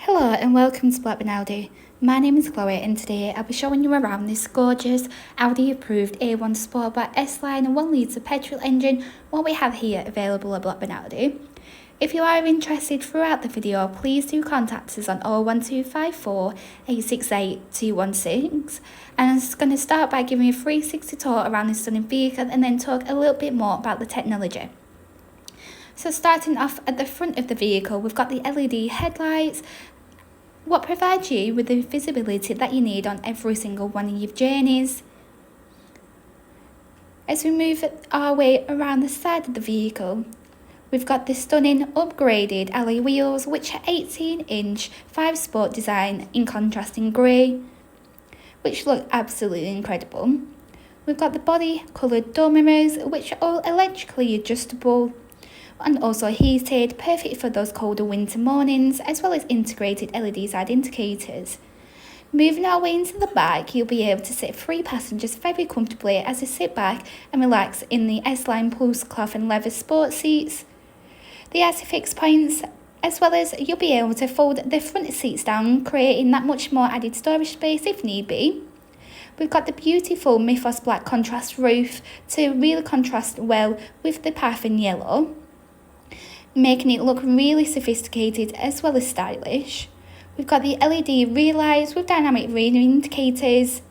Hello and welcome to Blackburn Audi. My name is Chloe and today I'll be showing you around this gorgeous Audi approved A1 Sportback S-Line 1.0 Petrol engine, what we have here available at Blackburn Audi. If you are interested throughout the video, please do contact us on 01254 868 216, and I'm just going to start by giving you a 360 tour around this stunning vehicle and then talk a little bit more about the technology. So starting off at the front of the vehicle, we've got the LED headlights, what provides you with the visibility that you need on every single one of your journeys. As we move our way around the side of the vehicle, we've got the stunning upgraded alloy wheels, which are 18-inch 5-sport design in contrasting grey, which look absolutely incredible. We've got the body coloured door mirrors, which are all electrically adjustable and also heated, perfect for those colder winter mornings, as well as integrated LED side indicators. Moving our way into the back, you'll be able to sit 3 passengers very comfortably as they sit back and relax in the S-Line Plus cloth and leather sport seats. The ISOFIX points, as well as you'll be able to fold the front seats down, creating that much more added storage space if need be. We've got the beautiful Mythos black contrast roof to really contrast well with the paraffin yellow, making it look really sophisticated as well as stylish. We've got the LED rear lights with dynamic rear indicators.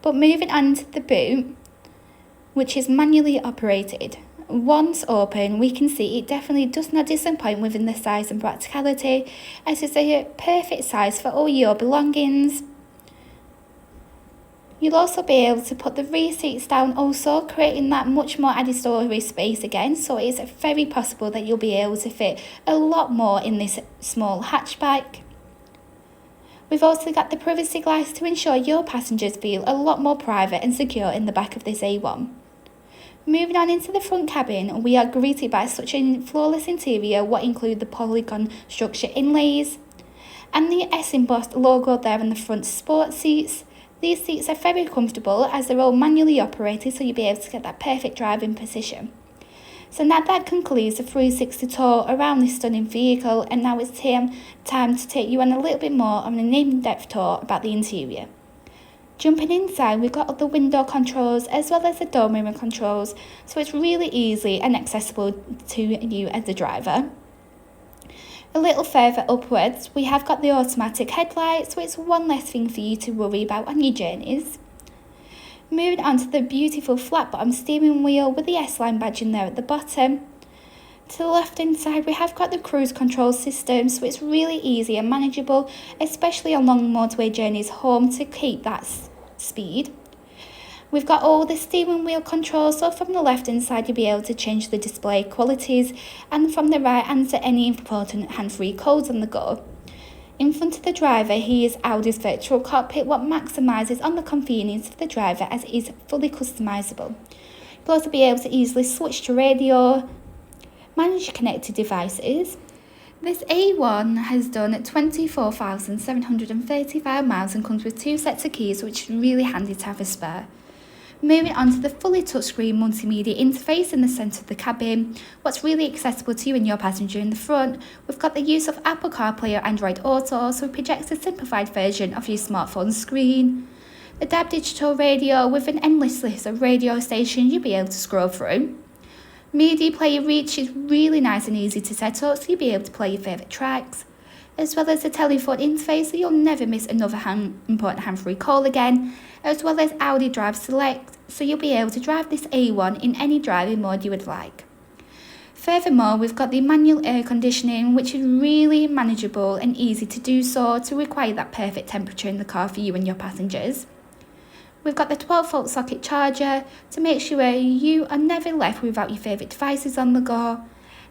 But moving on to the boot, which is manually operated. Once open, we can see it definitely does not disappoint within the size and practicality, as it's a perfect size for all your belongings. You'll also be able to put the rear seats down also, creating that much more added storage space again, so it's very possible that you'll be able to fit a lot more in this small hatchback. We've also got the privacy glass to ensure your passengers feel a lot more private and secure in the back of this A1. Moving on into the front cabin, we are greeted by such a flawless interior, what include the polygon structure inlays and the S embossed logo there on the front sport seats. These seats are very comfortable as they're all manually operated, so you'll be able to get that perfect driving position. So now that concludes the 360 tour around this stunning vehicle, and now it's time to take you on a little bit more of an in-depth tour about the interior. Jumping inside, we've got the window controls as well as the door mirror controls, so it's really easy and accessible to you as a driver. A little further upwards, we have got the automatic headlights, so it's one less thing for you to worry about on your journeys. Moving on to the beautiful flat bottom steering wheel with the S-Line badge in there at the bottom. To the left hand side, we have got the cruise control system, so it's really easy and manageable, especially on long motorway journeys home, to keep that speed. We've got all the steering wheel controls, so from the left hand side you'll be able to change the display qualities, and from the right answer any important hand-free codes on the go. In front of the driver, here is Audi's virtual cockpit, what maximises on the convenience of the driver as it is fully customisable. You'll also be able to easily switch to radio, manage connected devices. This A1 has done 24,735 miles and comes with 2 sets of keys, which is really handy to have a spare. Moving on to the fully touchscreen multimedia interface in the centre of the cabin, what's really accessible to you and your passenger in the front, we've got the use of Apple Carplay or Android Auto, so it projects a simplified version of your smartphone screen. The DAB digital radio with an endless list of radio stations you'll be able to scroll through. Media player reach is really nice and easy to set up, so you'll be able to play your favourite tracks, as well as the telephone interface, so you'll never miss another important hand-free call again, as well as Audi Drive Select, so you'll be able to drive this A1 in any driving mode you would like. Furthermore, we've got the manual air conditioning, which is really manageable and easy to do so to require that perfect temperature in the car for you and your passengers. We've got the 12-volt socket charger to make sure you are never left without your favourite devices on the go,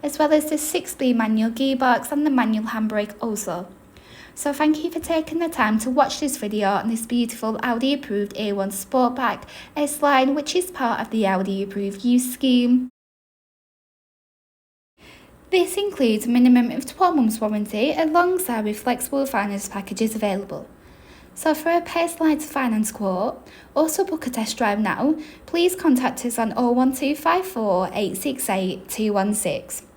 as well as the 6-speed manual gearbox and the manual handbrake also. So thank you for taking the time to watch this video on this beautiful Audi approved A1 Sportback S-Line, which is part of the Audi approved use scheme. This includes a minimum of 12 months warranty alongside with flexible finance packages available. So for a personalised finance quote, also book a test drive now, please contact us on 01254 868 216.